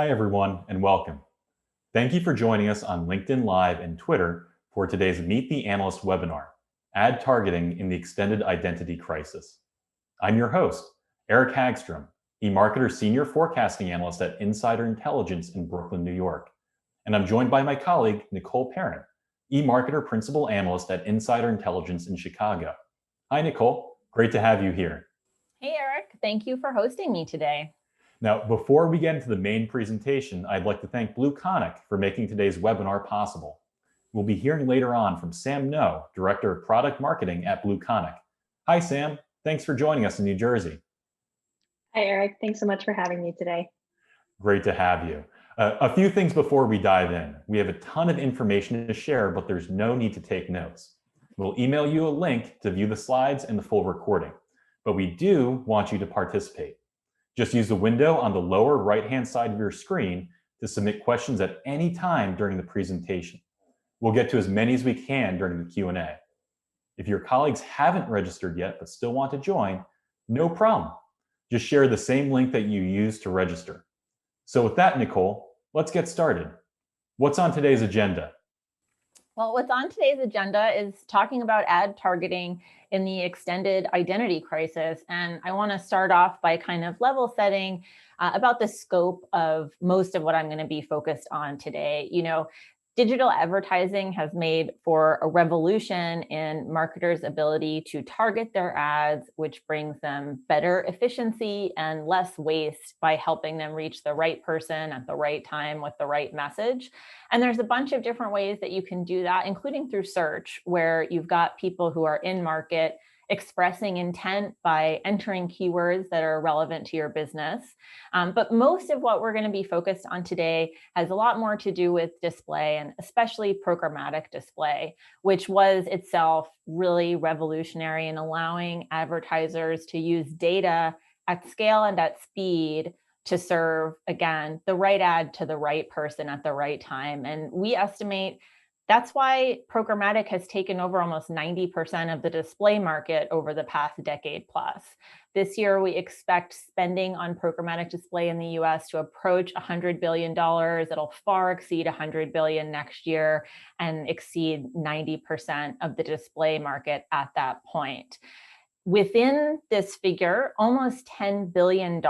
Hi, everyone, and welcome. Thank you for joining us on LinkedIn Live and Twitter for today's Meet the Analyst webinar, Ad Targeting in the Extended Identity Crisis. I'm your host, Eric Hagstrom, eMarketer Senior Forecasting Analyst at Insider Intelligence in Brooklyn, New York. And I'm joined by my colleague, Nicole Perrin, eMarketer Principal Analyst at Insider Intelligence in Chicago. Hi, Nicole. Great to have you here. Hey, Eric. Thank you for hosting me today. Now, before we get into the main presentation, I'd like to thank BlueConic for making today's webinar possible. We'll be hearing later on from Sam No, Director of Product Marketing at BlueConic. Hi, Sam. Thanks for joining us in New Jersey. Hi, Eric. Thanks so much for having me today. Great to have you. A few things before we dive in. We have a ton of information to share, but there's no need to take notes. We'll email you a link to view the slides and the full recording, but we do want you to participate. Just use the window on the lower right-hand side of your screen to submit questions at any time during the presentation. We'll get to as many as we can during the Q&A. If your colleagues haven't registered yet but still want to join, no problem. Just share the same link that you used to register. So with that, Nicole, let's get started. What's on today's agenda? Well, what's on today's agenda is talking about ad targeting in the extended identity crisis. And I want to start off by kind of level setting about the scope of most of what I'm going to be focused on today. Digital advertising has made for a revolution in marketers' ability to target their ads, which brings them better efficiency and less waste by helping them reach the right person at the right time with the right message. And there's a bunch of different ways that you can do that, including through search, where you've got people who are in market expressing intent by entering keywords that are relevant to your business. But most of what we're going to be focused on today has a lot more to do with display, and especially programmatic display, which was itself really revolutionary in allowing advertisers to use data at scale and at speed to serve, again, the right ad to the right person at the right time. And we estimate that's why programmatic has taken over almost 90% of the display market over the past decade plus. This year, we expect spending on programmatic display in the US to approach $100 billion. It'll far exceed $100 billion next year and exceed 90% of the display market at that point. Within this figure, almost $10 billion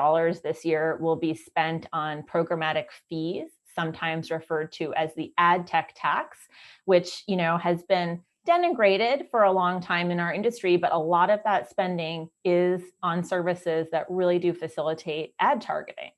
this year will be spent on programmatic fees, sometimes referred to as the ad tech tax, which has been denigrated for a long time in our industry, but a lot of that spending is on services that really do facilitate ad targeting.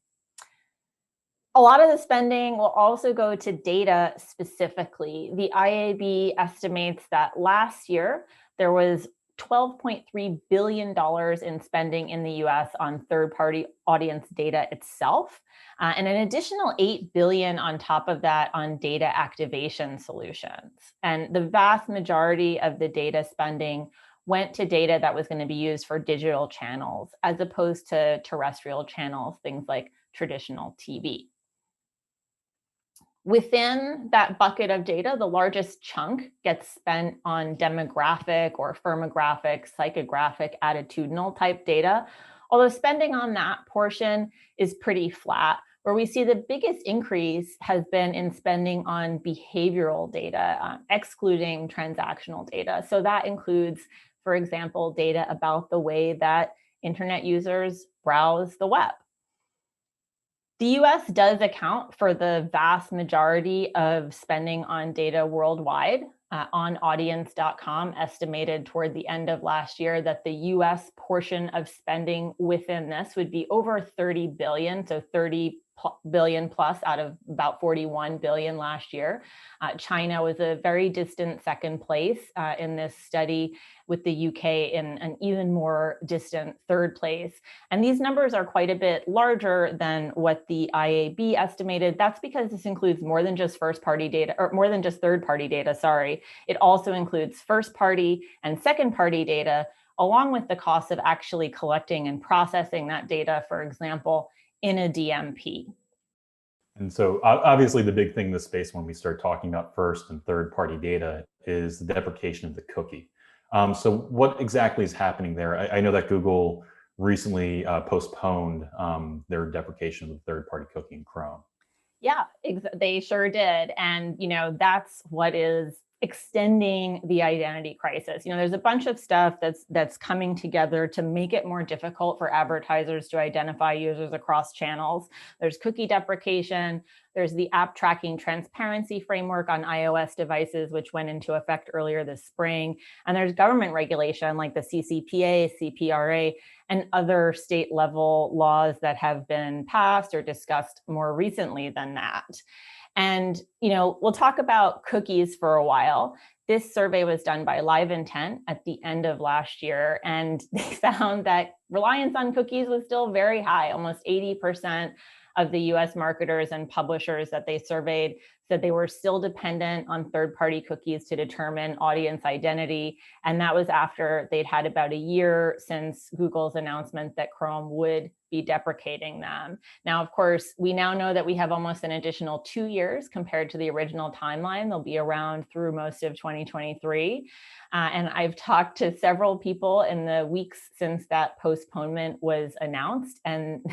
A lot of the spending will also go to data specifically. The IAB estimates that last year there was $12.3 billion in spending in the US on third-party audience data itself, and an additional $8 billion on top of that on data activation solutions. And the vast majority of the data spending went to data that was going to be used for digital channels, as opposed to terrestrial channels, things like traditional TV. Within that bucket of data, the largest chunk gets spent on demographic or firmographic, psychographic, attitudinal type data, although spending on that portion is pretty flat. Where we see the biggest increase has been in spending on behavioral data, excluding transactional data. So that includes, for example, data about the way that internet users browse the web. The US does account for the vast majority of spending on data worldwide. On audience.com estimated toward the end of last year that the US portion of spending within this would be over 30 billion, so 30 billion plus out of about 41 billion last year. China was a very distant second place in this study, with the UK in an even more distant third place. And these numbers are quite a bit larger than what the IAB estimated. That's because this includes more than just first-party data, or more than just third-party data, sorry. It also includes first-party and second-party data, along with the cost of actually collecting and processing that data, for example, in a DMP. And so obviously the big thing in this space when we start talking about first and third-party data is the deprecation of the cookie. So what exactly is happening there? I know that Google recently postponed their deprecation of the third-party cookie in Chrome. Yeah, they sure did. And, that's what is extending the identity crisis. There's a bunch of stuff that's coming together to make it more difficult for advertisers to identify users across channels. There's cookie deprecation, there's the app tracking transparency framework on iOS devices, which went into effect earlier this spring. And there's government regulation like the CCPA, CPRA, and other state level laws that have been passed or discussed more recently than that. And, we'll talk about cookies for a while. This survey was done by Live Intent at the end of last year, and they found that reliance on cookies was still very high. Almost 80% of the US marketers and publishers that they surveyed said they were still dependent on third-party cookies to determine audience identity. And that was after they'd had about a year since Google's announcement that Chrome would be deprecating them. Now, of course, we now know that we have almost an additional 2 years compared to the original timeline. They'll be around through most of 2023. And I've talked to several people in the weeks since that postponement was announced, and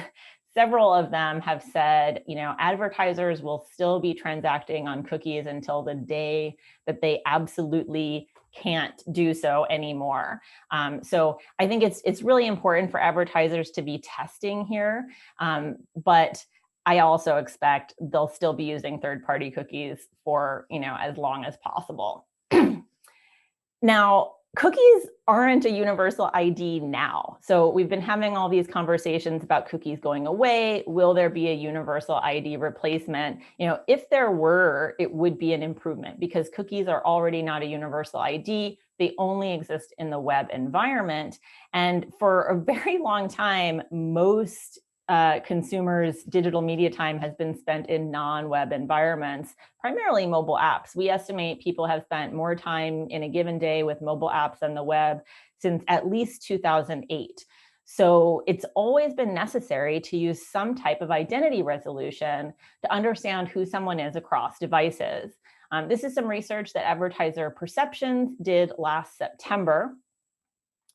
several of them have said, advertisers will still be transacting on cookies until the day that they absolutely can't do so anymore. So I think it's really important for advertisers to be testing here, but I also expect they'll still be using third-party cookies for as long as possible. Now, cookies aren't a universal ID now. So we've been having all these conversations about cookies going away. Will there be a universal ID replacement? If there were, it would be an improvement because cookies are already not a universal ID. They only exist in the web environment. And for a very long time, most consumers' digital media time has been spent in non-web environments, primarily mobile apps. We estimate people have spent more time in a given day with mobile apps than the web since at least 2008. So it's always been necessary to use some type of identity resolution to understand who someone is across devices. This is some research that Advertiser Perceptions did last September.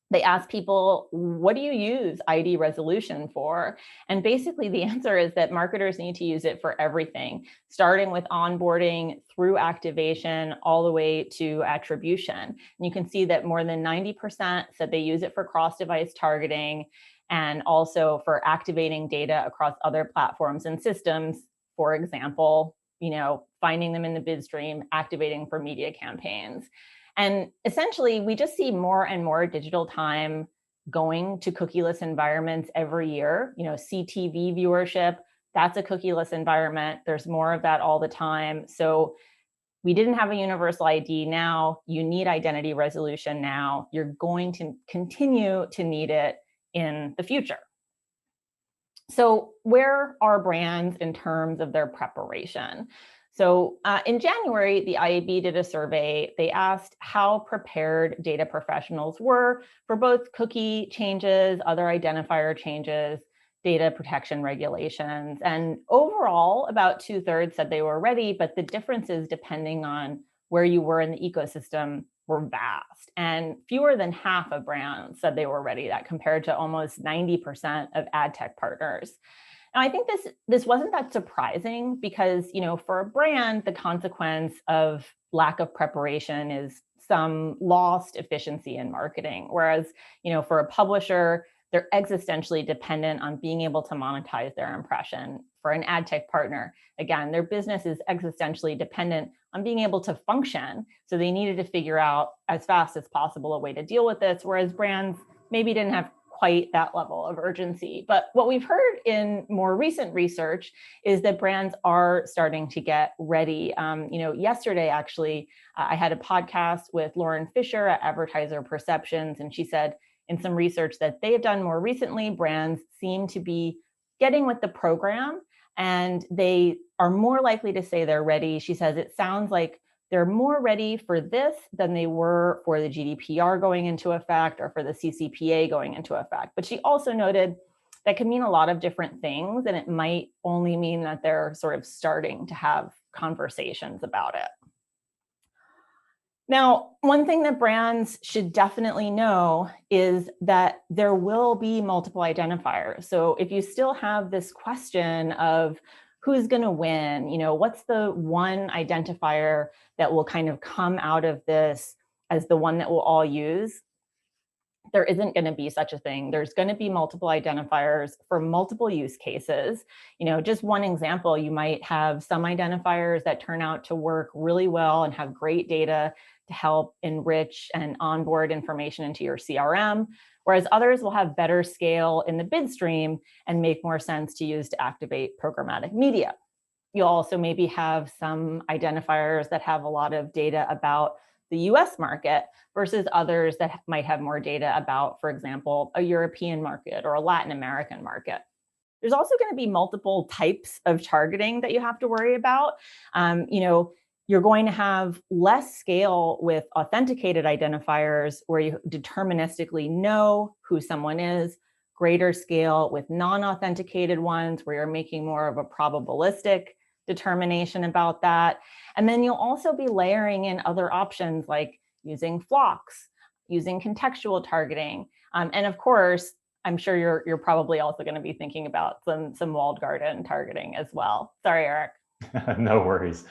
They asked people, what do you use ID resolution for? And basically the answer is that marketers need to use it for everything, starting with onboarding through activation, all the way to attribution. And you can see that more than 90% said they use it for cross-device targeting and also for activating data across other platforms and systems. For example, finding them in the bid stream, activating for media campaigns. And essentially, we just see more and more digital time going to cookieless environments every year. CTV viewership, that's a cookieless environment. There's more of that all the time. So we didn't have a universal ID now. You need identity resolution now. You're going to continue to need it in the future. So where are brands in terms of their preparation? So in January, the IAB did a survey. They asked how prepared data professionals were for both cookie changes, other identifier changes, data protection regulations. And overall, about 2/3 said they were ready, but the differences depending on where you were in the ecosystem were vast. And fewer than half of brands said they were ready. That compared to almost 90% of ad tech partners. Now, I think this wasn't that surprising because, for a brand, the consequence of lack of preparation is some lost efficiency in marketing. Whereas, for a publisher, they're existentially dependent on being able to monetize their impression. For an ad tech partner, again, their business is existentially dependent on being able to function. So they needed to figure out as fast as possible a way to deal with this, whereas brands maybe didn't have quite that level of urgency. But what we've heard in more recent research is that brands are starting to get ready. Yesterday, actually, I had a podcast with Lauren Fisher at Advertiser Perceptions, and she said in some research that they've done more recently, brands seem to be getting with the program and they are more likely to say they're ready. She says it sounds like they're more ready for this than they were for the GDPR going into effect or for the CCPA going into effect. But she also noted that can mean a lot of different things, and it might only mean that they're sort of starting to have conversations about it. Now, one thing that brands should definitely know is that there will be multiple identifiers. So if you still have this question of who's going to win? What's the one identifier that will kind of come out of this as the one that we'll all use? There isn't going to be such a thing. There's going to be multiple identifiers for multiple use cases. Just one example, you might have some identifiers that turn out to work really well and have great data to help enrich and onboard information into your CRM, whereas others will have better scale in the bid stream and make more sense to use to activate programmatic media. You'll also maybe have some identifiers that have a lot of data about the US market versus others that might have more data about, for example, a European market or a Latin American market. There's also going to be multiple types of targeting that you have to worry about. You're going to have less scale with authenticated identifiers where you deterministically know who someone is, greater scale with non-authenticated ones where you're making more of a probabilistic determination about that. And then you'll also be layering in other options like using flocks, using contextual targeting. And of course, I'm sure you're probably also going to be thinking about some walled garden targeting as well. Sorry, Eric. No worries.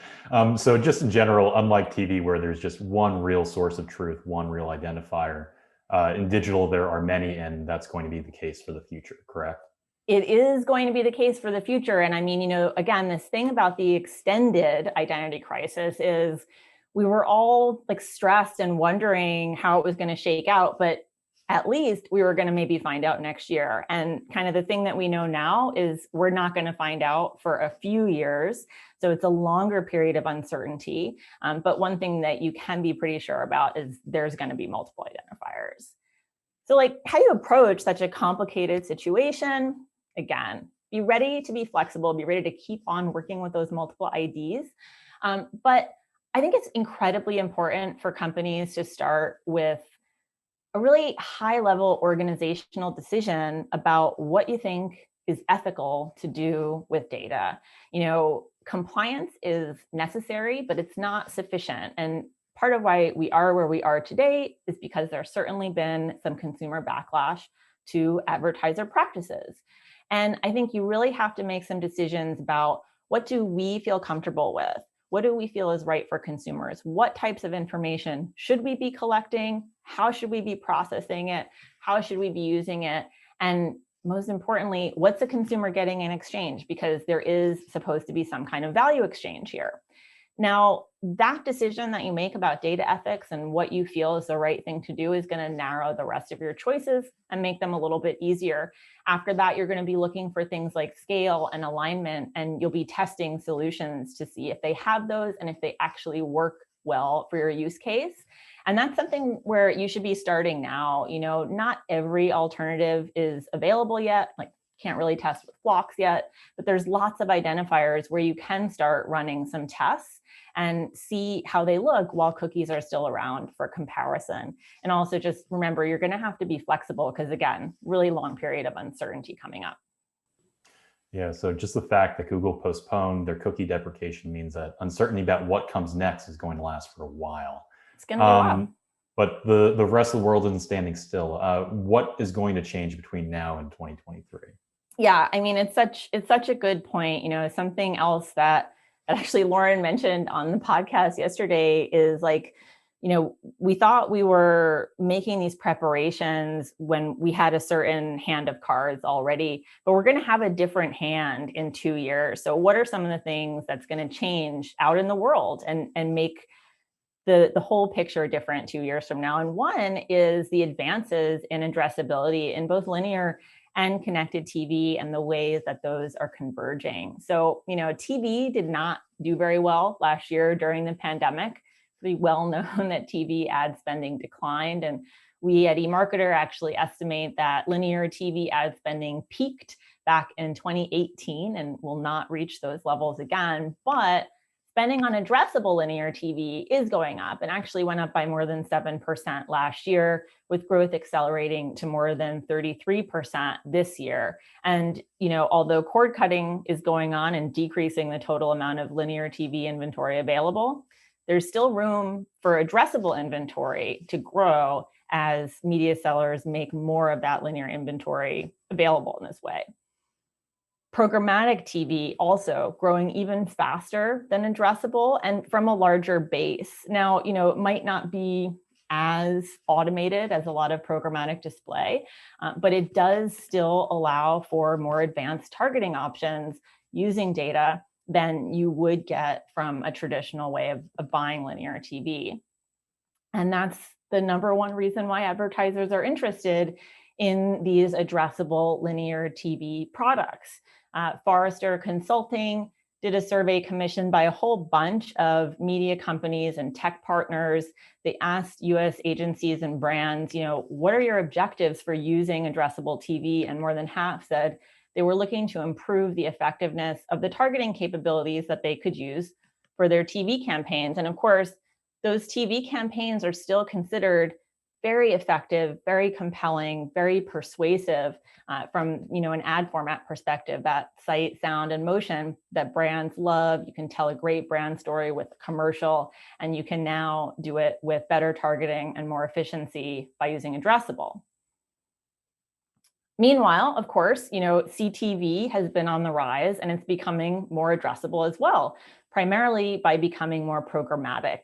So just in general, unlike TV where there's just one real source of truth, one real identifier, in digital there are many, and that's going to be the case for the future, correct? It is going to be the case for the future. And I mean, again, this thing about the extended identity crisis is we were all like stressed and wondering how it was going to shake out, but at least we were going to maybe find out next year. And kind of the thing that we know now is we're not going to find out for a few years. So it's a longer period of uncertainty. But one thing that you can be pretty sure about is there's going to be multiple identifiers. So how do you approach such a complicated situation? Again, be ready to be flexible, be ready to keep on working with those multiple IDs. But I think it's incredibly important for companies to start with a really high-level organizational decision about what you think is ethical to do with data. Compliance is necessary, but it's not sufficient. And part of why we are where we are today is because there's certainly been some consumer backlash to advertiser practices. And I think you really have to make some decisions about what do we feel comfortable with? What do we feel is right for consumers? What types of information should we be collecting? How should we be processing it? How should we be using it? And most importantly, what's the consumer getting in exchange? Because there is supposed to be some kind of value exchange here. Now, that decision that you make about data ethics and what you feel is the right thing to do is going to narrow the rest of your choices and make them a little bit easier. After that, you're going to be looking for things like scale and alignment, and you'll be testing solutions to see if they have those and if they actually work well for your use case. And that's something where you should be starting now. Not every alternative is available yet. Can't really test with flocks yet, but there's lots of identifiers where you can start running some tests and see how they look while cookies are still around for comparison. And also just remember, you're going to have to be flexible because, again, really long period of uncertainty coming up. Yeah, so just the fact that Google postponed their cookie deprecation means that uncertainty about what comes next is going to last for a while. It's going to be a while. But the rest of the world isn't standing still. What is going to change between now and 2023? Yeah, I mean, it's such a good point. Something else that actually Lauren mentioned on the podcast yesterday is we thought we were making these preparations when we had a certain hand of cards already, but we're going to have a different hand in 2 years. So what are some of the things that's going to change out in the world and make the whole picture different 2 years from now? And one is the advances in addressability in both linear and connected TV and the ways that those are converging. So, TV did not do very well last year during the pandemic. Pretty well known that TV ad spending declined. And we at eMarketer actually estimate that linear TV ad spending peaked back in 2018 and will not reach those levels again. But spending on addressable linear TV is going up and actually went up by more than 7% last year, with growth accelerating to more than 33% this year. And, although cord cutting is going on and decreasing the total amount of linear TV inventory available, there's still room for addressable inventory to grow as media sellers make more of that linear inventory available in this way. Programmatic TV also growing even faster than addressable and from a larger base. Now, it might not be as automated as a lot of programmatic display, but it does still allow for more advanced targeting options using data than you would get from a traditional way of buying linear TV. And that's the number one reason why advertisers are interested in these addressable linear TV products. Forrester Consulting did a survey commissioned by a whole bunch of media companies and tech partners. They asked US agencies and brands, what are your objectives for using addressable TV? And more than half said they were looking to improve the effectiveness of the targeting capabilities that they could use for their TV campaigns. And of course, those TV campaigns are still considered very effective, very compelling, very persuasive from an ad format perspective. That sight, sound, and motion that brands love. You can tell a great brand story with a commercial, and you can now do it with better targeting and more efficiency by using addressable. Meanwhile, of course, CTV has been on the rise, and it's becoming more addressable as well, primarily by becoming more programmatic.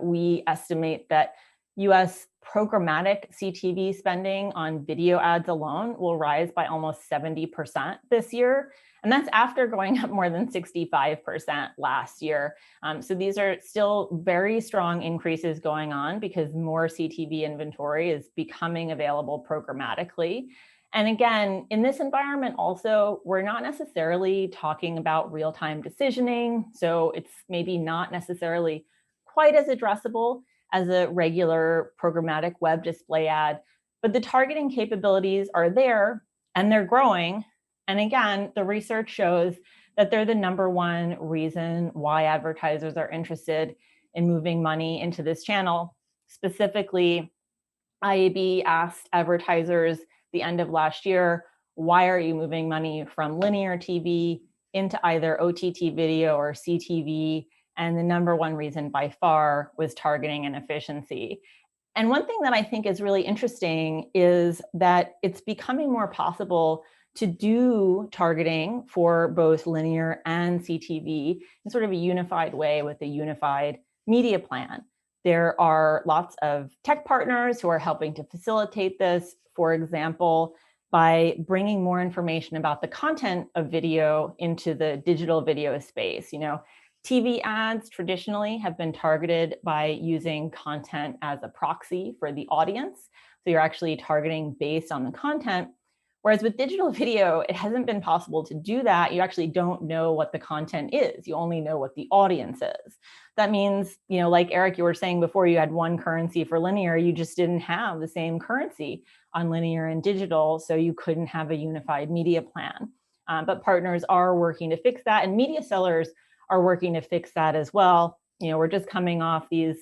We estimate that US programmatic CTV spending on video ads alone will rise by almost 70% this year. And that's after going up more than 65% last year. So these are still very strong increases going on because more CTV inventory is becoming available programmatically. And again, in this environment also, we're not necessarily talking about real-time decisioning. So it's maybe not necessarily quite as addressable as a regular programmatic web display ad, but the targeting capabilities are there and they're growing. And again, the research shows that they're the number one reason why advertisers are interested in moving money into this channel. Specifically, IAB asked advertisers the end of last year, why are you moving money from linear TV into either OTT video or CTV? And the number one reason by far was targeting and efficiency. And one thing that I think is really interesting is that it's becoming more possible to do targeting for both linear and CTV in sort of a unified way with a unified media plan. There are lots of tech partners who are helping to facilitate this. For example, by bringing more information about the content of video into the digital video space. TV ads traditionally have been targeted by using content as a proxy for the audience. So you're actually targeting based on the content. Whereas with digital video, it hasn't been possible to do that. You actually don't know what the content is. You only know what the audience is. That means, like Eric, you were saying before, you had one currency for linear. You just didn't have the same currency on linear and digital, so you couldn't have a unified media plan. But partners are working to fix that, and media sellers are working to fix that as well. We're just coming off these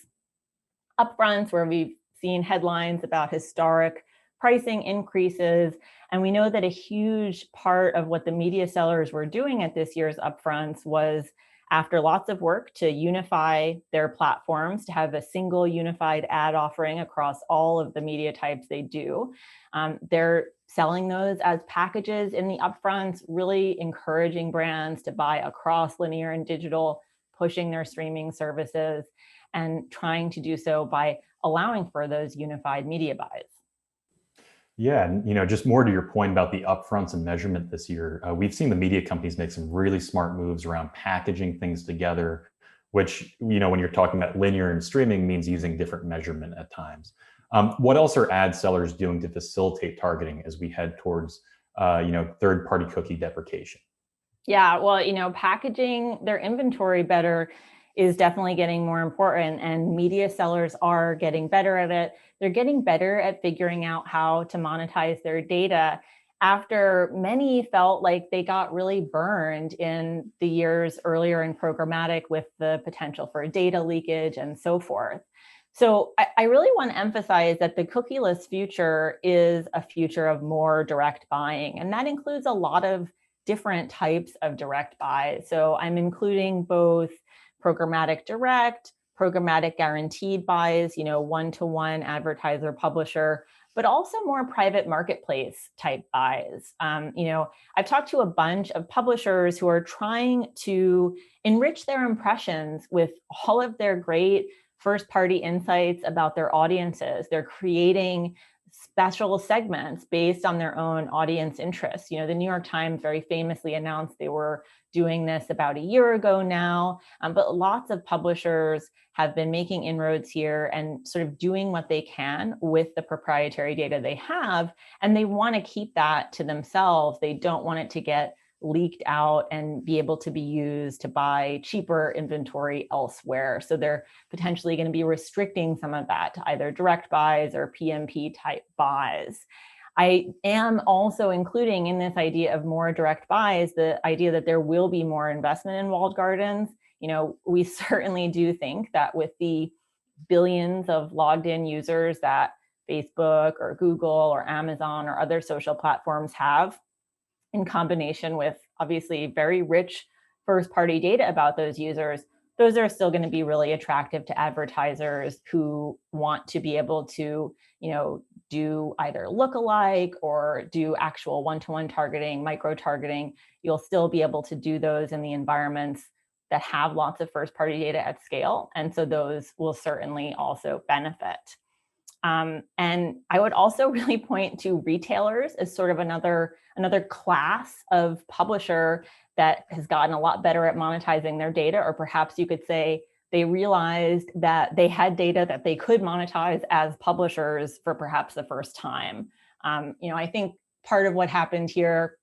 upfronts where we've seen headlines about historic pricing increases. And we know that a huge part of what the media sellers were doing at this year's upfronts was, after lots of work to unify their platforms, to have a single unified ad offering across all of the media types they do. They're selling those as packages in the upfronts, really encouraging brands to buy across linear and digital, pushing their streaming services, and trying to do so by allowing for those unified media buys. Yeah, and just more to your point about the upfronts and measurement this year, we've seen the media companies make some really smart moves around packaging things together, which, when you're talking about linear and streaming, means using different measurement at times. What else are ad sellers doing to facilitate targeting as we head towards, third-party cookie deprecation? Yeah, well, packaging their inventory better is definitely getting more important, and media sellers are getting better at it. They're getting better at figuring out how to monetize their data after many felt like they got really burned in the years earlier in programmatic with the potential for data leakage and so forth. So I really want to emphasize that the cookieless future is a future of more direct buying, and that includes a lot of different types of direct buy. So I'm including both programmatic direct, programmatic guaranteed buys, one-to-one advertiser publisher but also more private marketplace type buys. I've talked to a bunch of publishers who are trying to enrich their impressions with all of their great first-party insights about their audiences. They're creating special segments based on their own audience interests. The New York Times very famously announced they were doing this about a year ago now, but lots of publishers have been making inroads here and sort of doing what they can with the proprietary data they have, and they want to keep that to themselves. They don't want it to get leaked out and be able to be used to buy cheaper inventory elsewhere. So they're potentially going to be restricting some of that to either direct buys or PMP type buys. I am also including in this idea of more direct buys the idea that there will be more investment in walled gardens. We certainly do think that with the billions of logged in users that Facebook or Google or Amazon or other social platforms have, in combination with obviously very rich first-party data about those users, those are still going to be really attractive to advertisers who want to be able to, do either lookalike or do actual one-to-one targeting, micro-targeting. You'll still be able to do those in the environments that have lots of first-party data at scale. And so those will certainly also benefit. And I would also really point to retailers as sort of another class of publisher that has gotten a lot better at monetizing their data, or perhaps you could say they realized that they had data that they could monetize as publishers for perhaps the first time. I think part of what happened here,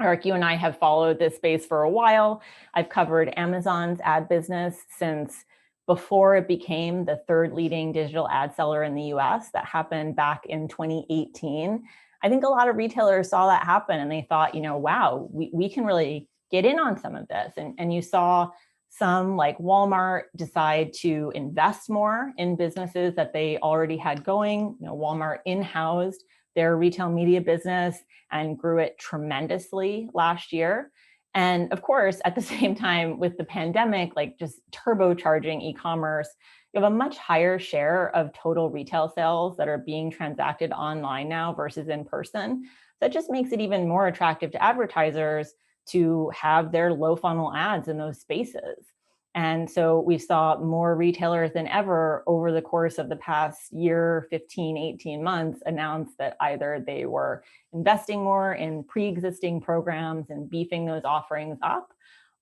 Eric, you and I have followed this space for a while. I've covered Amazon's ad business since before it became the third leading digital ad seller in the US. That happened back in 2018. I think a lot of retailers saw that happen and they thought, wow, we can really get in on some of this. And you saw some like Walmart decide to invest more in businesses that they already had going. Walmart in-housed their retail media business and grew it tremendously last year. And of course, at the same time with the pandemic, like just turbocharging e-commerce, you have a much higher share of total retail sales that are being transacted online now versus in person. That just makes it even more attractive to advertisers to have their low funnel ads in those spaces. And so we saw more retailers than ever over the course of the past year, 15, 18 months, announce that either they were investing more in pre-existing programs and beefing those offerings up,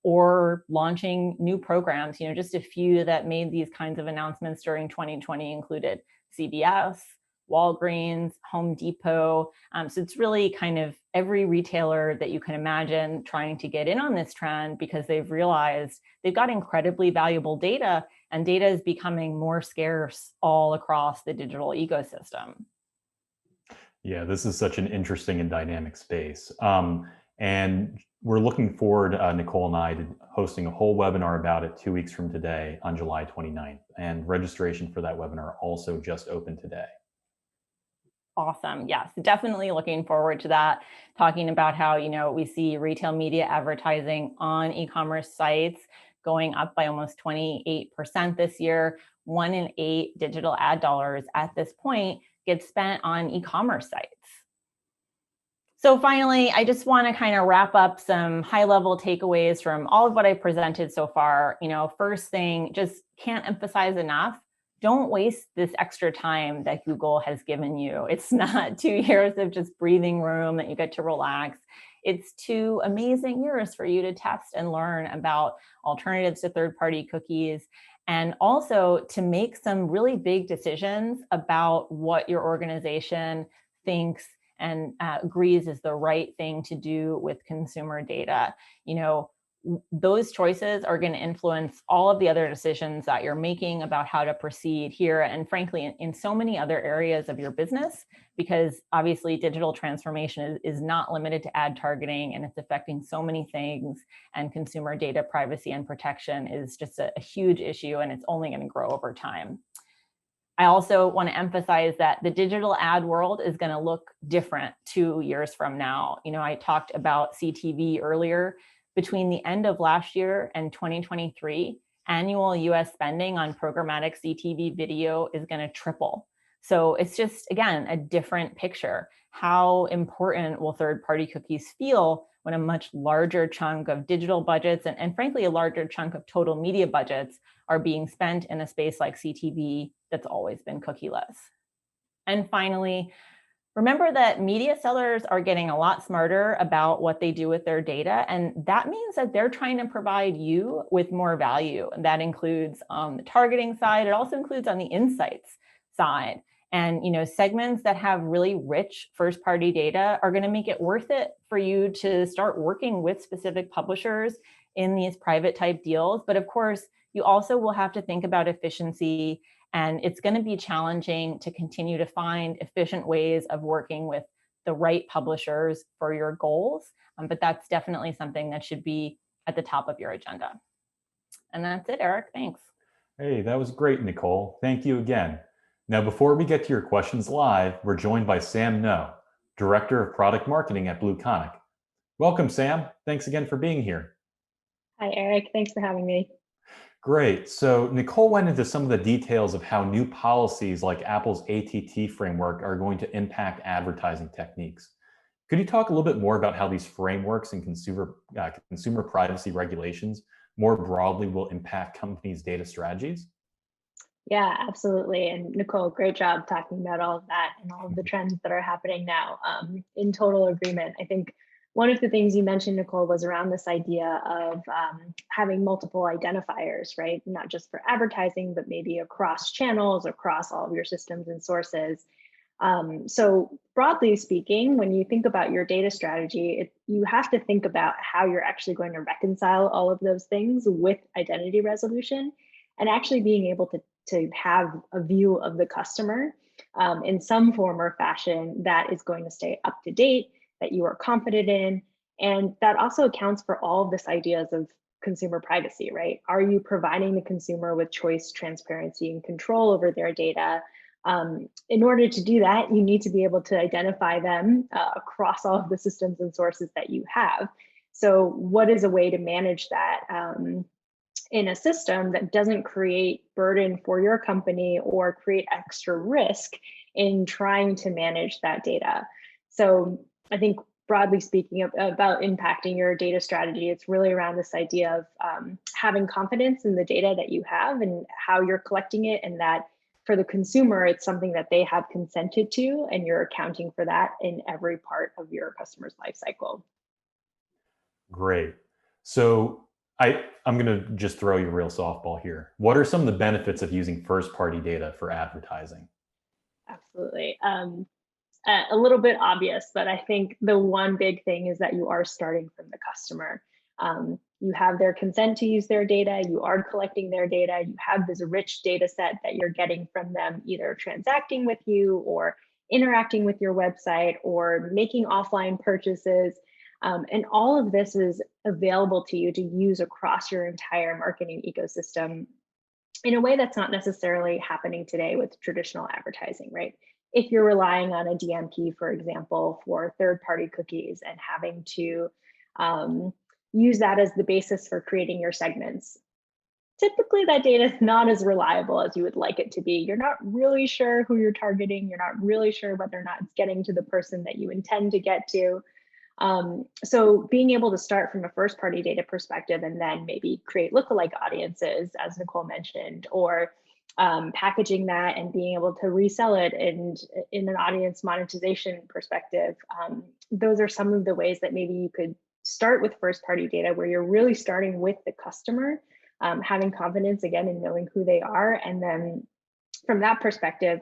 or launching new programs. Just a few that made these kinds of announcements during 2020 included CVS, Walgreens, Home Depot. So it's really kind of every retailer that you can imagine trying to get in on this trend because they've realized they've got incredibly valuable data, and data is becoming more scarce all across the digital ecosystem. Yeah, this is such an interesting and dynamic space. And we're looking forward, Nicole and I, to hosting a whole webinar about it 2 weeks from today on July 29th. And registration for that webinar also just opened today. Awesome. Yes, definitely looking forward to that. Talking about how, we see retail media advertising on e-commerce sites going up by almost 28% this year. 1 in 8 digital ad dollars at this point gets spent on e-commerce sites. So finally, I just want to kind of wrap up some high-level takeaways from all of what I presented so far. First thing, just can't emphasize enough, don't waste this extra time that Google has given you. It's not 2 years of just breathing room that you get to relax. It's 2 amazing years for you to test and learn about alternatives to third-party cookies, and also to make some really big decisions about what your organization thinks and agrees is the right thing to do with consumer data. Those choices are going to influence all of the other decisions that you're making about how to proceed here, and frankly, in so many other areas of your business, because obviously digital transformation is not limited to ad targeting, and it's affecting so many things, and consumer data privacy and protection is just a huge issue, and it's only going to grow over time. I also want to emphasize that the digital ad world is going to look different 2 years from now. I talked about CTV earlier. Between the end of last year and 2023, annual US spending on programmatic CTV video is going to triple. So it's just, again, a different picture. How important will third-party cookies feel when a much larger chunk of digital budgets and frankly, a larger chunk of total media budgets are being spent in a space like CTV that's always been cookieless? And finally, remember that media sellers are getting a lot smarter about what they do with their data, and that means that they're trying to provide you with more value. And that includes on the targeting side. It also includes on the insights side. And segments that have really rich first-party data are going to make it worth it for you to start working with specific publishers in these private type deals. But of course, you also will have to think about efficiency, and it's going to be challenging to continue to find efficient ways of working with the right publishers for your goals. But that's definitely something that should be at the top of your agenda. And that's it, Eric. Thanks. Hey, that was great, Nicole. Thank you again. Now, before we get to your questions live, we're joined by Sam No, Director of Product Marketing at BlueConic. Welcome, Sam. Thanks again for being here. Hi, Eric. Thanks for having me. Great. So Nicole went into some of the details of how new policies like Apple's ATT framework are going to impact advertising techniques. Could you talk a little bit more about how these frameworks and consumer privacy regulations more broadly will impact companies' data strategies? Yeah, absolutely. And Nicole, great job talking about all of that and all of the trends that are happening now. In total agreement. I think one of the things you mentioned, Nicole, was around this idea of having multiple identifiers, right? Not just for advertising, but maybe across channels, across all of your systems and sources. So broadly speaking, when you think about your data strategy, you have to think about how you're actually going to reconcile all of those things with identity resolution and actually being able to have a view of the customer in some form or fashion that is going to stay up to date, that you are confident in. And that also accounts for all of this ideas of consumer privacy, right? Are you providing the consumer with choice, transparency, and control over their data? In order to do that, you need to be able to identify them across all of the systems and sources that you have. So what is a way to manage that in a system that doesn't create burden for your company or create extra risk in trying to manage that data? So I think broadly speaking about impacting your data strategy, it's really around this idea of having confidence in the data that you have and how you're collecting it, and that for the consumer, it's something that they have consented to, and you're accounting for that in every part of your customer's life cycle. Great. So I'm going to just throw you a real softball here. What are some of the benefits of using first-party data for advertising? Absolutely. A little bit obvious, but I think the one big thing is that you are starting from the customer. You have their consent to use their data, you are collecting their data, you have this rich data set that you're getting from them, either transacting with you or interacting with your website or making offline purchases. And all of this is available to you to use across your entire marketing ecosystem in a way that's not necessarily happening today with traditional advertising, right? If you're relying on a DMP, for example, for third-party cookies and having to use that as the basis for creating your segments, typically that data is not as reliable as you would like it to be. You're not really sure who you're targeting. You're not really sure whether or not it's getting to the person that you intend to get to. So being able to start from a first-party data perspective and then maybe create lookalike audiences, as Nicole mentioned, or packaging that and being able to resell it and in an audience monetization perspective, those are some of the ways that maybe you could start with first-party data, where you're really starting with the customer, having confidence again in knowing who they are, and then from that perspective,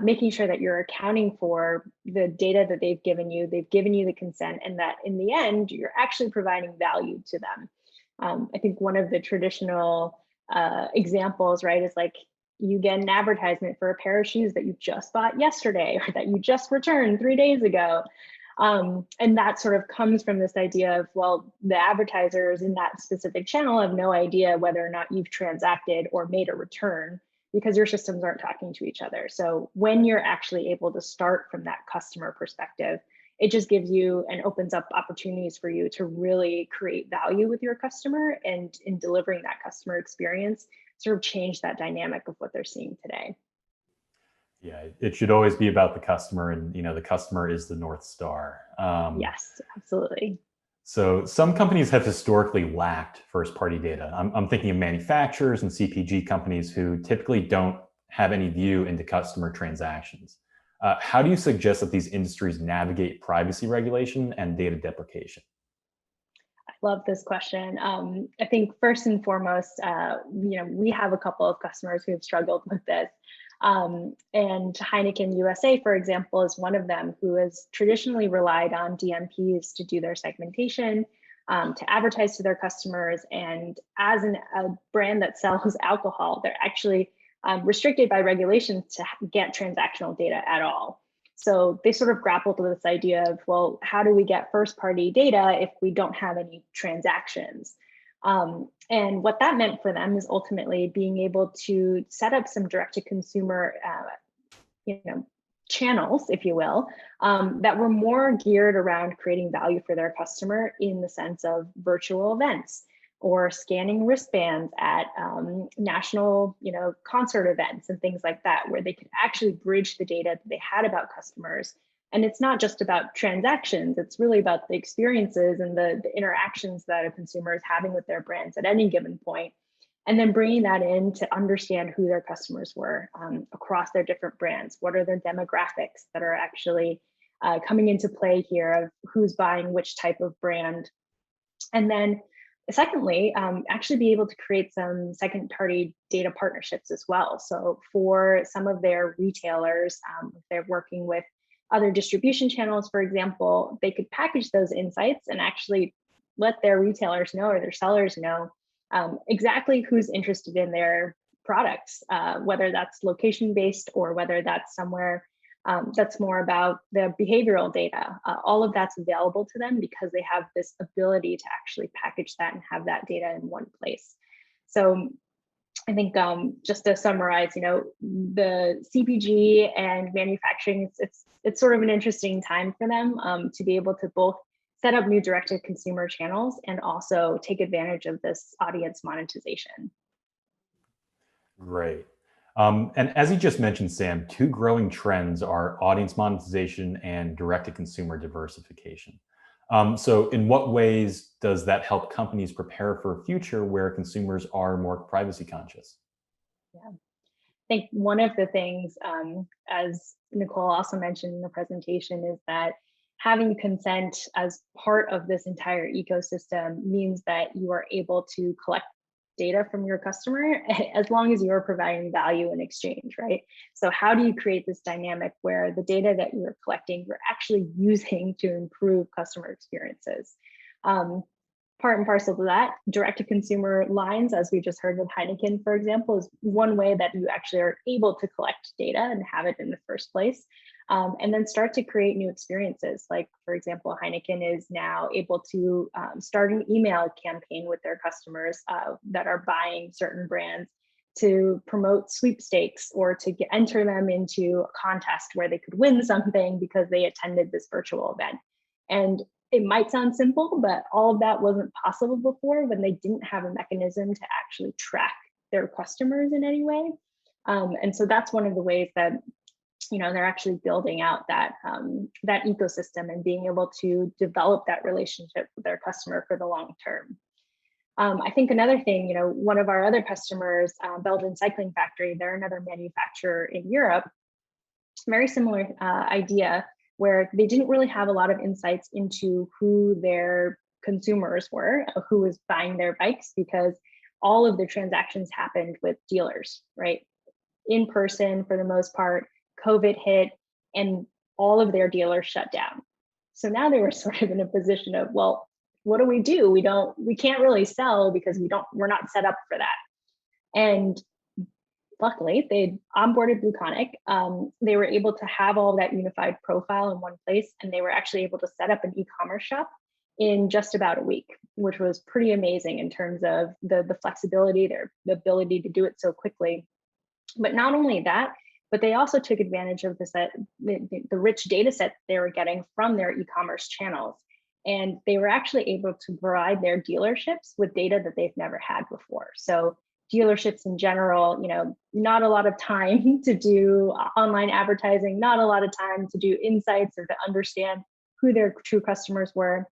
making sure that you're accounting for the data that they've given you the consent, and that in the end, you're actually providing value to them. I think one of the traditional examples, right, is like you get an advertisement for a pair of shoes that you just bought yesterday or that you just returned 3 days ago. And that sort of comes from this idea of, well, the advertisers in that specific channel have no idea whether or not you've transacted or made a return because your systems aren't talking to each other. So when you're actually able to start from that customer perspective, it just gives you and opens up opportunities for you to really create value with your customer, and in delivering that customer experience, sort of change that dynamic of what they're seeing today. Yeah, it should always be about the customer, and the customer is the North Star. Yes, absolutely. So some companies have historically lacked first-party data. I'm thinking of manufacturers and CPG companies who typically don't have any view into customer transactions. How do you suggest that these industries navigate privacy regulation and data deprecation? I love this question. I think first and foremost, we have a couple of customers who have struggled with this. And Heineken USA, for example, is one of them who has traditionally relied on DMPs to do their segmentation, to advertise to their customers. And as a brand that sells alcohol, they're actually restricted by regulations to get transactional data at all. So they sort of grappled with this idea of, well, how do we get first party data if we don't have any transactions? And what that meant for them is ultimately being able to set up some direct to consumer, channels, if you will, that were more geared around creating value for their customer in the sense of virtual events or scanning wristbands at national, concert events and things like that, where they could actually bridge the data that they had about customers. And it's not just about transactions, it's really about the experiences and the interactions that a consumer is having with their brands at any given point. And then bringing that in to understand who their customers were across their different brands. What are their demographics that are actually coming into play here of who's buying which type of brand? And then secondly, actually be able to create some second party data partnerships as well. So for some of their retailers, if they're working with other distribution channels, for example, they could package those insights and actually let their retailers know or their sellers know exactly who's interested in their products, whether that's location based or whether that's somewhere that's more about the behavioral data. All of that's available to them because they have this ability to actually package that and have that data in one place. So I think just to summarize, the CPG and manufacturing, it's sort of an interesting time for them to be able to both set up new direct-to-consumer channels and also take advantage of this audience monetization. Great. And as you just mentioned, Sam, two growing trends are audience monetization and direct-to-consumer diversification. So in what ways does that help companies prepare for a future where consumers are more privacy conscious? Yeah. I think one of the things, as Nicole also mentioned in the presentation, is that having consent as part of this entire ecosystem means that you are able to collect data from your customer as long as you're providing value in exchange, right? So how do you create this dynamic where the data that you're collecting, you're actually using to improve customer experiences? Part and parcel to that, direct-to-consumer lines, as we just heard with Heineken, for example, is one way that you actually are able to collect data and have it in the first place, and then start to create new experiences. Like, for example, Heineken is now able to start an email campaign with their customers that are buying certain brands to promote sweepstakes or to enter them into a contest where they could win something because they attended this virtual event. And it might sound simple, but all of that wasn't possible before when they didn't have a mechanism to actually track their customers in any way. And so that's one of the ways that they're actually building out that that ecosystem and being able to develop that relationship with their customer for the long term. I think another thing, one of our other customers, Belgian Cycling Factory, they're another manufacturer in Europe. Very similar idea, where they didn't really have a lot of insights into who their consumers were, who was buying their bikes, because all of the transactions happened with dealers, right? In person for the most part. COVID hit and all of their dealers shut down. So now they were sort of in a position of, well, what do? We can't really sell because we're not set up for that. And luckily, they onboarded BlueConic. They were able to have all of that unified profile in one place, and they were actually able to set up an e-commerce shop in just about a week, which was pretty amazing in terms of the flexibility, the ability to do it so quickly. But not only that, but they also took advantage of the rich data set they were getting from their e-commerce channels. And they were actually able to provide their dealerships with data that they've never had before. So dealerships in general, not a lot of time to do online advertising, not a lot of time to do insights or to understand who their true customers were.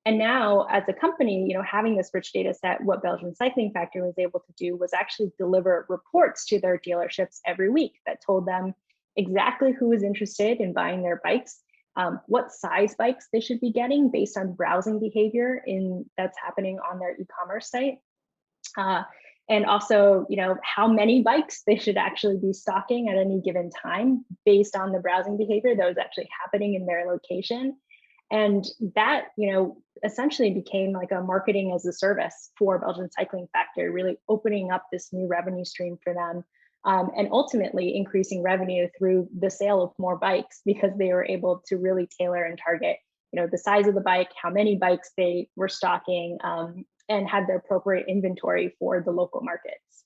And now as a company, having this rich data set, what Belgian Cycling Factory was able to do was actually deliver reports to their dealerships every week that told them exactly who was interested in buying their bikes, what size bikes they should be getting based on browsing behavior that's happening on their e-commerce site. And also, how many bikes they should actually be stocking at any given time based on the browsing behavior that was actually happening in their location. And that, essentially became like a marketing as a service for Belgian Cycling Factory, really opening up this new revenue stream for them. And ultimately increasing revenue through the sale of more bikes because they were able to really tailor and target, the size of the bike, how many bikes they were stocking, and had the appropriate inventory for the local markets.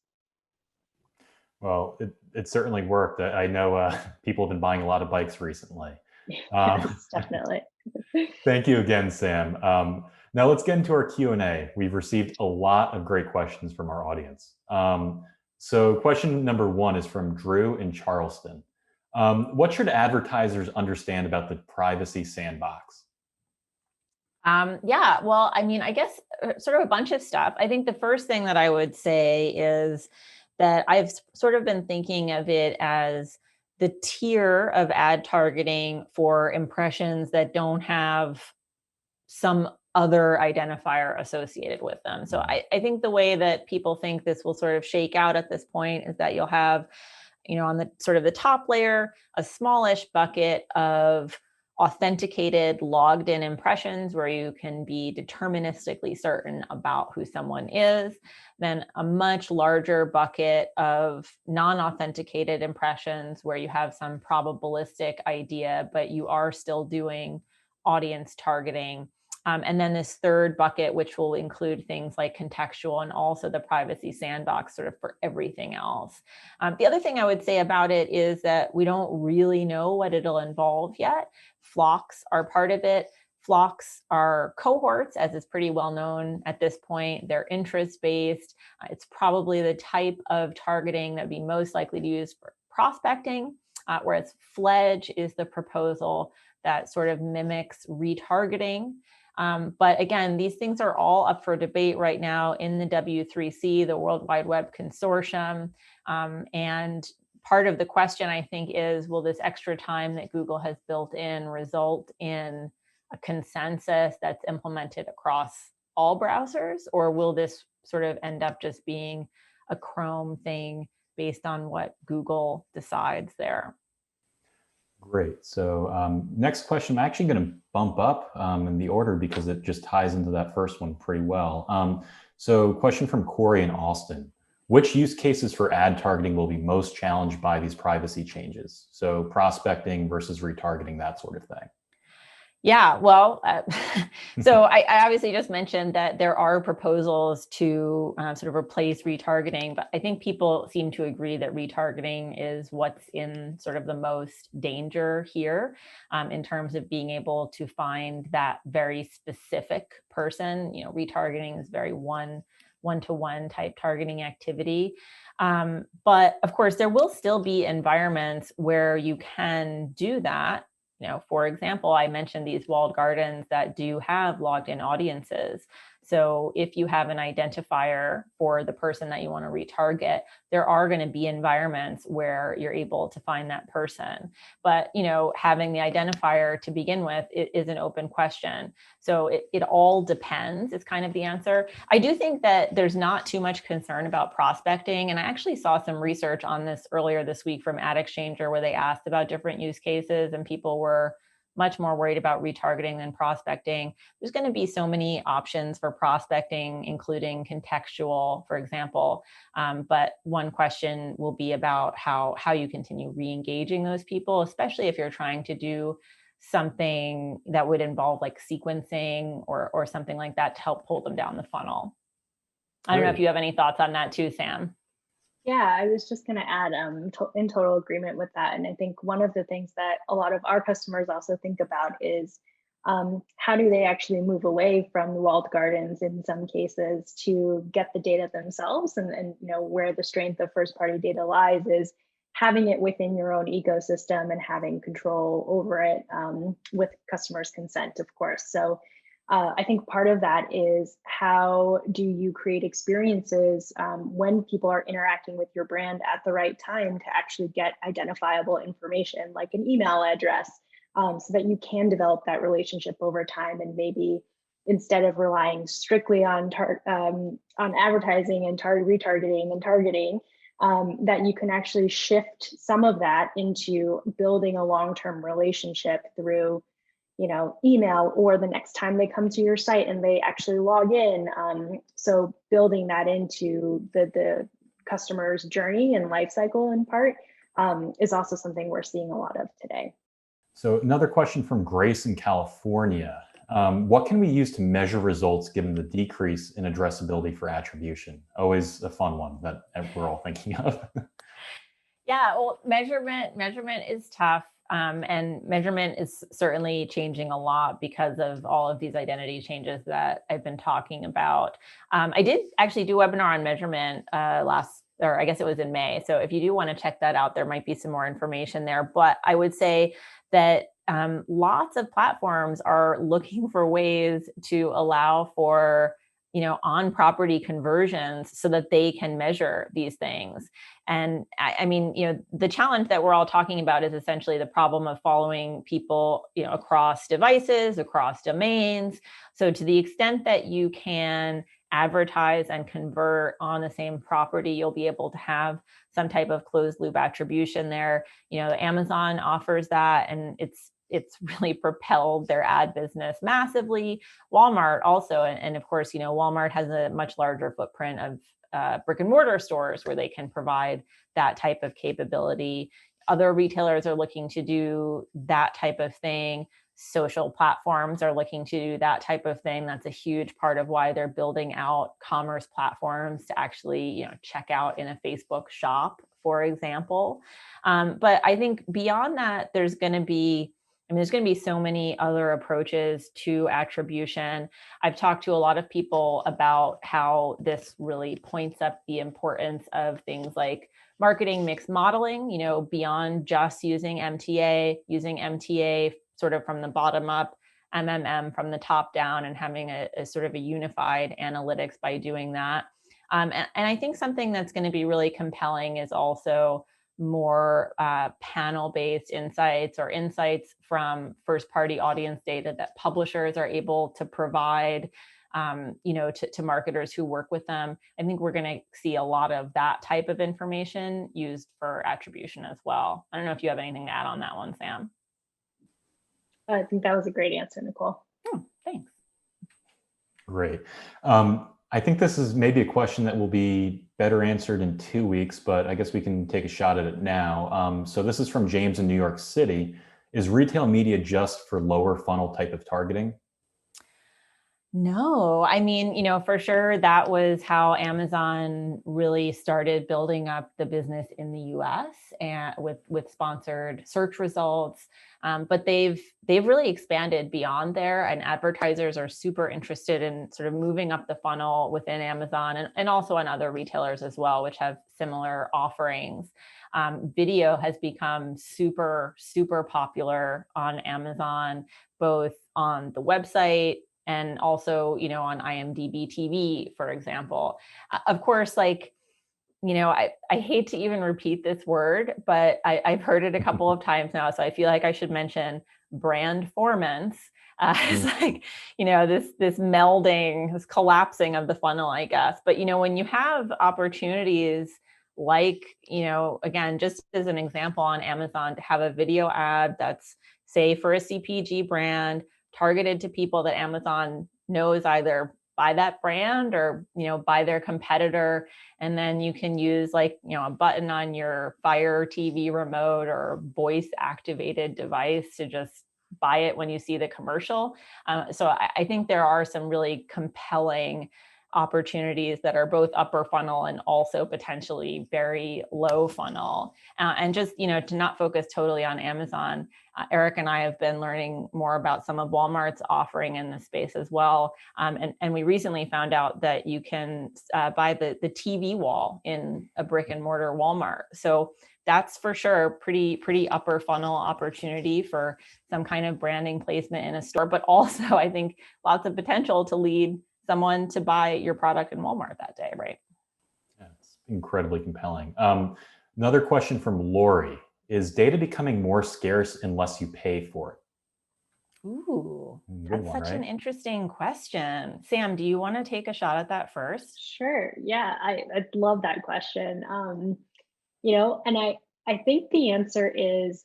Well, it certainly worked. I know people have been buying a lot of bikes recently. Yes, definitely. Thank you again, Sam. Now let's get into our Q&A. We've received a lot of great questions from our audience. So question number 1 is from Drew in Charleston. What should advertisers understand about the privacy sandbox? Yeah, well, I guess sort of a bunch of stuff. I think the first thing that I would say is that I've sort of been thinking of it as the tier of ad targeting for impressions that don't have some other identifier associated with them. So I think the way that people think this will sort of shake out at this point is that you'll have, on the sort of the top layer, a smallish bucket of authenticated logged in impressions where you can be deterministically certain about who someone is, then a much larger bucket of non-authenticated impressions where you have some probabilistic idea, but you are still doing audience targeting. And then this third bucket, which will include things like contextual and also the privacy sandbox sort of for everything else. The other thing I would say about it is that we don't really know what it'll involve yet. Flocks are part of it. Flocks are cohorts, as is pretty well known at this point. They're interest-based. It's probably the type of targeting that would be most likely to use for prospecting, whereas Fledge is the proposal that sort of mimics retargeting. But again, these things are all up for debate right now in the W3C, the World Wide Web Consortium. And part of the question, I think, is, will this extra time that Google has built in result in a consensus that's implemented across all browsers? Or will this sort of end up just being a Chrome thing based on what Google decides there? Great. So next question, I'm actually going to bump up in the order because it just ties into that first one pretty well. So question from Corey in Austin. Which use cases for ad targeting will be most challenged by these privacy changes? So prospecting versus retargeting, that sort of thing. Yeah, well, so I obviously just mentioned that there are proposals to sort of replace retargeting, but I think people seem to agree that retargeting is what's in sort of the most danger here in terms of being able to find that very specific person. Retargeting is very one-to-one type targeting activity. But of course, there will still be environments where you can do that. For example, I mentioned these walled gardens that do have logged in audiences. So if you have an identifier for the person that you want to retarget, there are going to be environments where you're able to find that person. But, having the identifier to begin with is an open question. So it all depends is kind of the answer. I do think that there's not too much concern about prospecting. And I actually saw some research on this earlier this week from Ad Exchanger where they asked about different use cases and people were much more worried about retargeting than prospecting. There's going to be so many options for prospecting, including contextual, for example. But one question will be about how you continue re-engaging those people, especially if you're trying to do something that would involve like sequencing or something like that to help pull them down the funnel. I don't know if you have any thoughts on that too, Sam. Yeah, I was just going to add in total agreement with that. And I think one of the things that a lot of our customers also think about is how do they actually move away from the walled gardens in some cases to get the data themselves? And where the strength of first party data lies is having it within your own ecosystem and having control over it with customers' consent, of course. So I think part of that is how do you create experiences when people are interacting with your brand at the right time to actually get identifiable information like an email address, so that you can develop that relationship over time, and maybe instead of relying strictly on advertising and retargeting and targeting, that you can actually shift some of that into building a long-term relationship through email, or the next time they come to your site and they actually log in. So building that into the customer's journey and life cycle in part is also something we're seeing a lot of today. So another question from Grace in California. What can we use to measure results given the decrease in addressability for attribution? Always a fun one that we're all thinking of. Yeah, well, measurement is tough. And measurement is certainly changing a lot because of all of these identity changes that I've been talking about. I did actually do a webinar on measurement or I guess it was in May. So if you do want to check that out, there might be some more information there. But I would say that lots of platforms are looking for ways to allow for on-property conversions so that they can measure these things. And I mean, the challenge that we're all talking about is essentially the problem of following people, across devices, across domains. So to the extent that you can advertise and convert on the same property, you'll be able to have some type of closed loop attribution there. Amazon offers that, and it's really propelled their ad business massively. Walmart also, and of course, Walmart has a much larger footprint of brick and mortar stores where they can provide that type of capability. Other retailers are looking to do that type of thing. Social platforms are looking to do that type of thing. That's a huge part of why they're building out commerce platforms to actually, check out in a Facebook shop, for example. But I think beyond that, there's going to be so many other approaches to attribution. I've talked to a lot of people about how this really points up the importance of things like marketing mix modeling, beyond just using MTA sort of from the bottom up, MMM from the top down, and having a sort of a unified analytics by doing that. And I think something that's going to be really compelling is also more panel-based insights or insights from first-party audience data that publishers are able to provide, to marketers who work with them. I think we're going to see a lot of that type of information used for attribution as well. I don't know if you have anything to add on that one, Sam. I think that was a great answer, Nicole. Oh, thanks. Great. I think this is maybe a question that will be better answered in 2 weeks, but I guess we can take a shot at it now. So this is from James in New York City. Is retail media just for lower funnel type of targeting? No, I mean, for sure, that was how Amazon really started building up the business in the US and with sponsored search results. But they've really expanded beyond there, and advertisers are super interested in sort of moving up the funnel within Amazon and also on other retailers as well, which have similar offerings. Video has become super, super popular on Amazon, both on the website and also, on IMDb TV, for example. Of course, I hate to even repeat this word, but I've heard it a couple of times now, so I feel like I should mention brandformance. It's this melding, this collapsing of the funnel, I guess. But, when you have opportunities like, again, just as an example on Amazon, to have a video ad that's, say, for a CPG brand, targeted to people that Amazon knows either by that brand or, by their competitor. And then you can use a button on your Fire TV remote or voice activated device to just buy it when you see the commercial. So I think there are some really compelling opportunities that are both upper funnel and also potentially very low funnel. And just, to not focus totally on Amazon, Eric and I have been learning more about some of Walmart's offering in this space as well. And we recently found out that you can buy the TV wall in a brick and mortar Walmart. So that's for sure pretty upper funnel opportunity for some kind of branding placement in a store, but also I think lots of potential to lead someone to buy your product in Walmart that day, right? Yeah, it's incredibly compelling. Another question from Lori: is data becoming more scarce unless you pay for it? Ooh, Good that's one, such right? an interesting question. Sam, do you want to take a shot at that first? Sure. Yeah, I love that question. And I think the answer is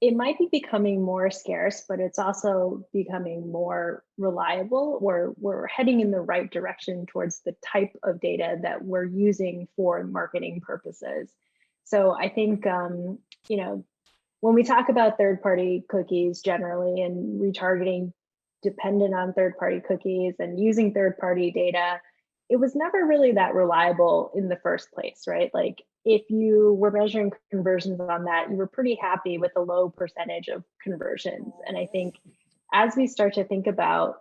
it might be becoming more scarce, but it's also becoming more reliable. We're heading in the right direction towards the type of data that we're using for marketing purposes. So I think, when we talk about third-party cookies generally and retargeting dependent on third-party cookies and using third-party data, it was never really that reliable in the first place, right? Like if you were measuring conversions on that, you were pretty happy with a low percentage of conversions. And I think as we start to think about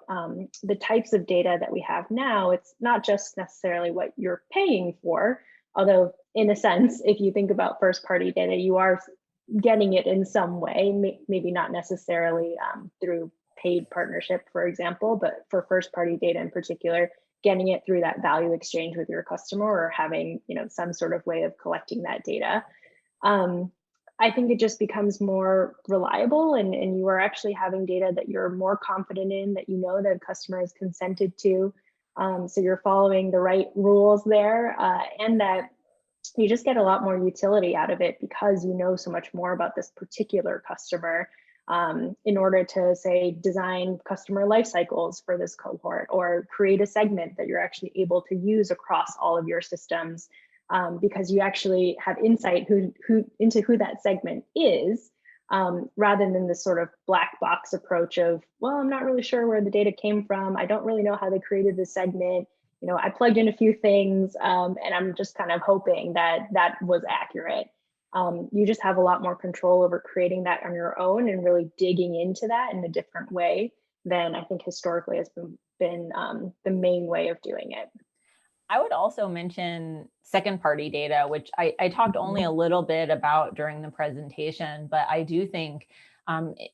the types of data that we have now, it's not just necessarily what you're paying for, although in a sense, if you think about first-party data, you are getting it in some way, maybe not necessarily through paid partnership, for example, but for first-party data in particular, getting it through that value exchange with your customer or having some sort of way of collecting that data. I think it just becomes more reliable and you are actually having data that you're more confident in, that that a customer has consented to. So you're following the right rules there, and that you just get a lot more utility out of it because you know so much more about this particular customer. In order to, say, design customer life cycles for this cohort or create a segment that you're actually able to use across all of your systems, because you actually have insight into who that segment is, rather than this sort of black box approach of, well, I'm not really sure where the data came from. I don't really know how they created this segment. I plugged in a few things, and I'm just kind of hoping that that was accurate. You just have a lot more control over creating that on your own and really digging into that in a different way than I think historically has been the main way of doing it. I would also mention second-party data, which I talked only a little bit about during the presentation, but I do think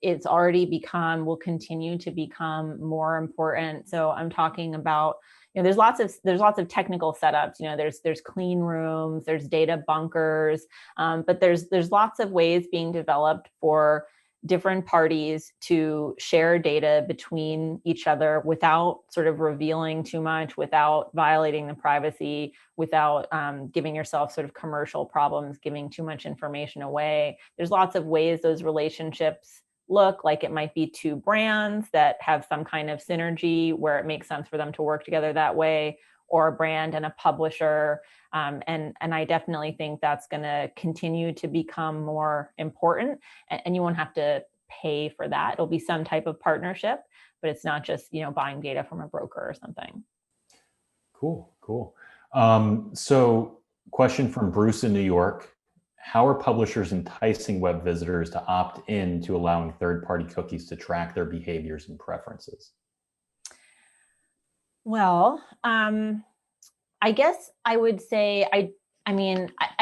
it's already will continue to become more important. So I'm talking about, there's lots of technical setups. There's clean rooms, there's data bunkers, but there's lots of ways being developed for different parties to share data between each other without sort of revealing too much, without violating the privacy, without giving yourself sort of commercial problems, giving too much information away. There's lots of ways those relationships look like. It might be two brands that have some kind of synergy where it makes sense for them to work together that way, or a brand and a publisher. And I definitely think that's going to continue to become more important, and you won't have to pay for that. It'll be some type of partnership, but it's not just, buying data from a broker or something. Cool. So question from Bruce in New York: how are publishers enticing web visitors to opt in to allowing third-party cookies to track their behaviors and preferences? Well, I guess I would say, I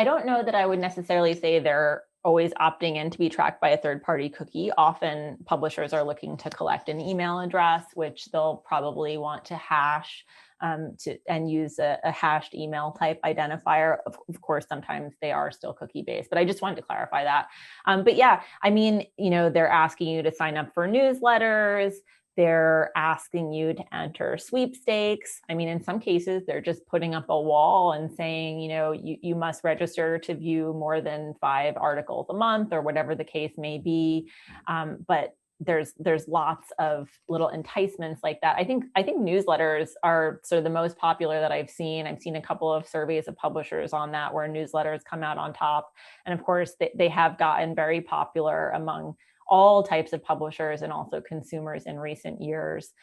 don't know that I would necessarily say they're always opting in to be tracked by a third-party cookie. Often publishers are looking to collect an email address, which they'll probably want to hash and use a hashed email type identifier. Of course, sometimes they are still cookie-based, but I just wanted to clarify that. But yeah, they're asking you to sign up for newsletters. They're asking you to enter sweepstakes. In some cases, they're just putting up a wall and saying, you must register to view more than 5 articles a month, or whatever the case may be. But there's lots of little enticements like that. I think newsletters are sort of the most popular that I've seen. I've seen a couple of surveys of publishers on that where newsletters come out on top. And of course, they have gotten very popular among all types of publishers and also consumers in recent years.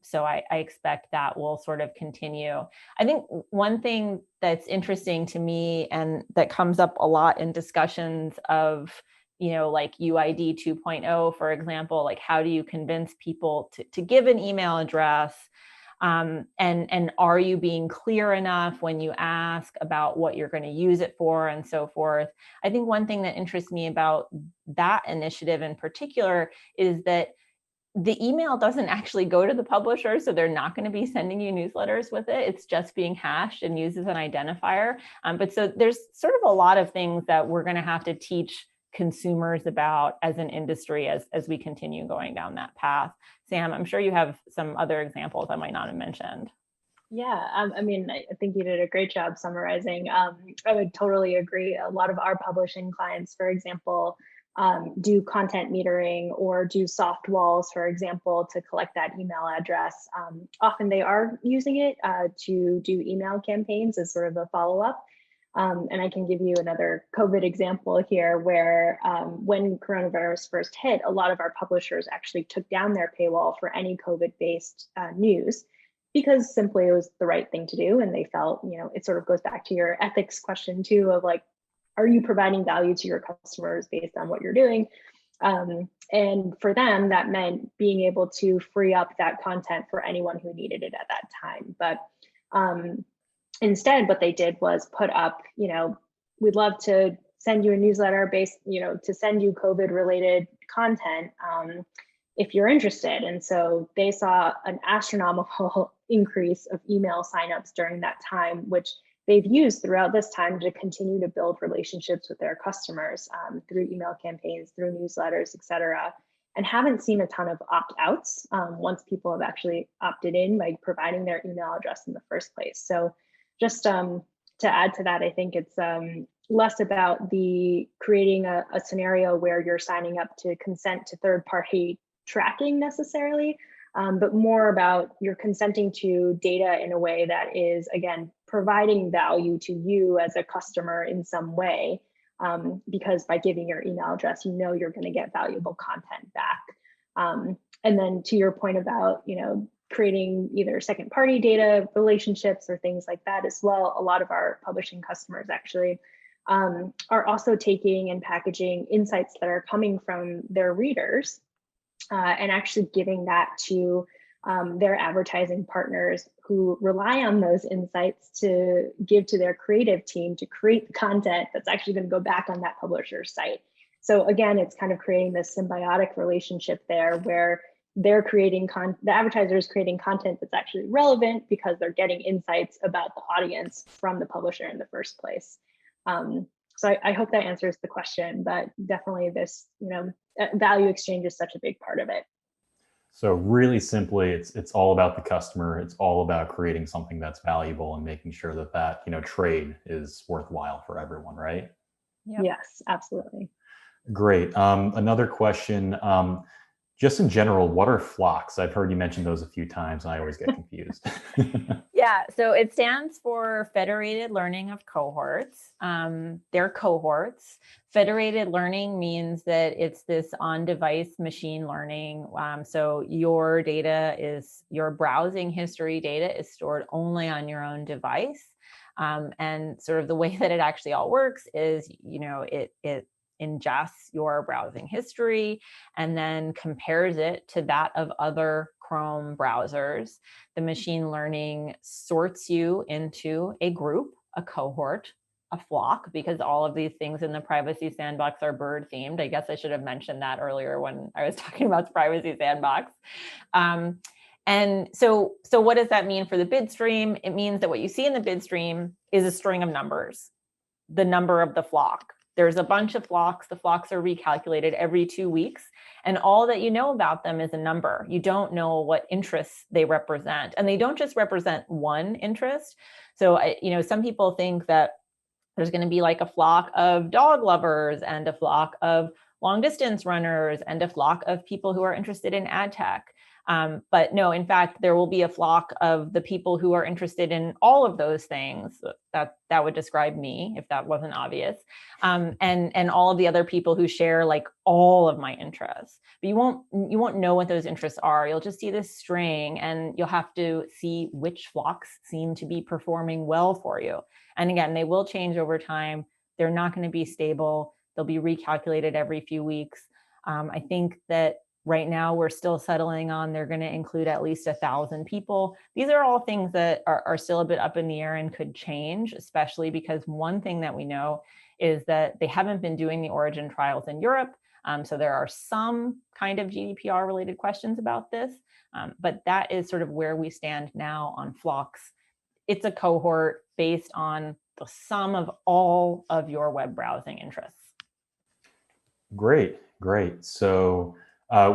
So I expect that will sort of continue. I think one thing that's interesting to me and that comes up a lot in discussions of, like UID 2.0, for example, like how do you convince people to give an email address? And are you being clear enough when you ask about what you're going to use it for and so forth? I think one thing that interests me about that initiative in particular is that the email doesn't actually go to the publisher, so they're not going to be sending you newsletters with it. It's just being hashed and used as an identifier. But so there's sort of a lot of things that we're going to have to teach consumers about as an industry as we continue going down that path. Sam, I'm sure you have some other examples I might not have mentioned. Yeah, I mean, I think you did a great job summarizing. I would totally agree. A lot of our publishing clients, for example, do content metering or do soft walls, for example, to collect that email address. Often they are using it to do email campaigns as sort of a follow-up. And I can give you another COVID example here where when coronavirus first hit, a lot of our publishers actually took down their paywall for any COVID-based news because simply it was the right thing to do. And they felt, it sort of goes back to your ethics question too of like, are you providing value to your customers based on what you're doing? And for them, that meant being able to free up that content for anyone who needed it at that time. But instead, what they did was put up, we'd love to send you a newsletter based, to send you COVID related content if you're interested. And so they saw an astronomical increase of email signups during that time, which they've used throughout this time to continue to build relationships with their customers through email campaigns, through newsletters, et cetera, and haven't seen a ton of opt-outs once people have actually opted in by providing their email address in the first place. So just to add to that, I think it's less about the creating a scenario where you're signing up to consent to third-party tracking necessarily, but more about you're consenting to data in a way that is, again, providing value to you as a customer in some way, because by giving your email address, you're going to get valuable content back. And then to your point about, creating either second party data relationships or things like that as well, a lot of our publishing customers actually are also taking and packaging insights that are coming from their readers and actually giving that to their advertising partners who rely on those insights to give to their creative team to create the content that's actually going to go back on that publisher's site. So again, it's kind of creating this symbiotic relationship there where they're creating the advertiser is creating content that's actually relevant because they're getting insights about the audience from the publisher in the first place. So I hope that answers the question, but definitely this, value exchange is such a big part of it. So really simply, it's all about the customer. It's all about creating something that's valuable and making sure that trade is worthwhile for everyone, right? Yep. Yes, absolutely. Great. Another question. Just in general, what are flocks? I've heard you mention those a few times and I always get confused. Yeah, so it stands for Federated Learning of Cohorts. They're cohorts. Federated learning means that it's this on-device machine learning. So your browsing history data is stored only on your own device. And sort of the way that it actually all works is, it ingests your browsing history and then compares it to that of other Chrome browsers. The machine learning sorts you into a group, a cohort, a flock, because all of these things in the privacy sandbox are bird themed. I guess I should have mentioned that earlier when I was talking about the privacy sandbox. And so what does that mean for the bid stream? It means that what you see in the bid stream is a string of numbers, the number of the flock. There's a bunch of flocks. The flocks are recalculated every 2 weeks. And all that you know about them is a number. You don't know what interests they represent. And they don't just represent one interest. So, some people think that there's going to be like a flock of dog lovers and a flock of long distance runners and a flock of people who are interested in ad tech. But no, in fact, there will be a flock of the people who are interested in all of those things. That would describe me if that wasn't obvious. And all of the other people who share like all of my interests. But you won't know what those interests are. You'll just see this string and you'll have to see which flocks seem to be performing well for you. And again, they will change over time. They're not going to be stable. They'll be recalculated every few weeks. I think that right now we're still settling on they're going to include at least 1,000 people. These are all things that are still a bit up in the air and could change, especially because one thing that we know is that they haven't been doing the origin trials in Europe. So there are some kind of GDPR related questions about this, but that is sort of where we stand now on flocks. It's a cohort based on the sum of all of your web browsing interests. Great. So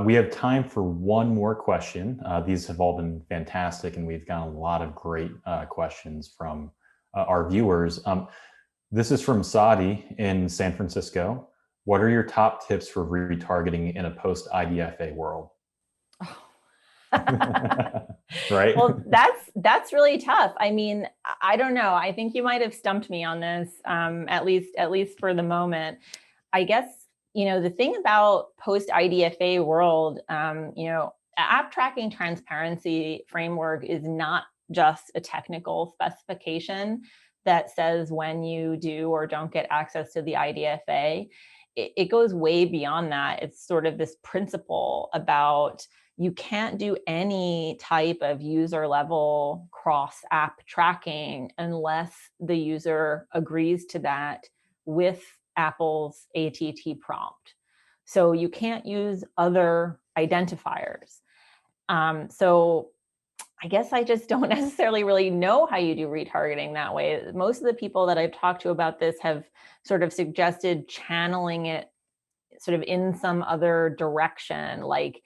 we have time for one more question. These have all been fantastic, and we've gotten a lot of great questions from our viewers. This is from Saadi in San Francisco. What are your top tips for retargeting in a post-IDFA world? Right? Well, that's really tough. I mean, I don't know. I think you might have stumped me on this, at least for the moment. I guess, the thing about post-IDFA world, app tracking transparency framework is not just a technical specification that says when you do or don't get access to the IDFA. It goes way beyond that. It's sort of this principle about you can't do any type of user level cross app tracking unless the user agrees to that with Apple's ATT prompt. So you can't use other identifiers. So I guess I just don't necessarily really know how you do retargeting that way. Most of the people that I've talked to about this have sort of suggested channeling it sort of in some other direction, like,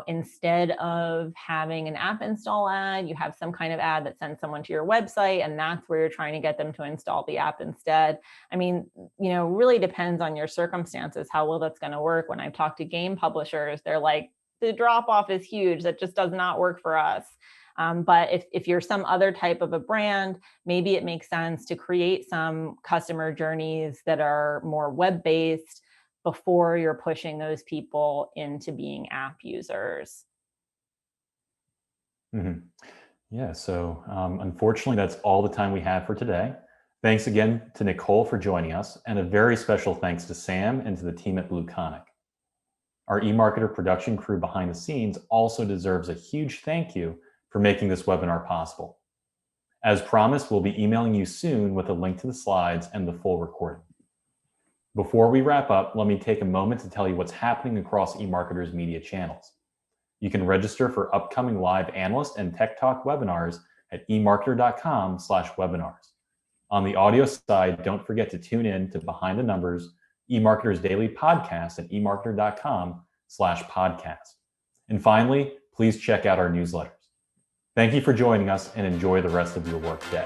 instead of having an app install ad, you have some kind of ad that sends someone to your website, and that's where you're trying to get them to install the app instead. I mean, really depends on your circumstances, how well that's going to work. When I've talked to game publishers, they're like, the drop off is huge. That just does not work for us. But if you're some other type of a brand, maybe it makes sense to create some customer journeys that are more web-based before you're pushing those people into being app users. Mm-hmm. Yeah, so unfortunately, that's all the time we have for today. Thanks again to Nicole for joining us, and a very special thanks to Sam and to the team at BlueConic. Our eMarketer production crew behind the scenes also deserves a huge thank you for making this webinar possible. As promised, we'll be emailing you soon with a link to the slides and the full recording. Before we wrap up, let me take a moment to tell you what's happening across eMarketer's media channels. You can register for upcoming live analyst and tech talk webinars at eMarketer.com/webinars. On the audio side, don't forget to tune in to Behind the Numbers, eMarketer's daily podcast at eMarketer.com/podcast. And finally, please check out our newsletters. Thank you for joining us and enjoy the rest of your work day.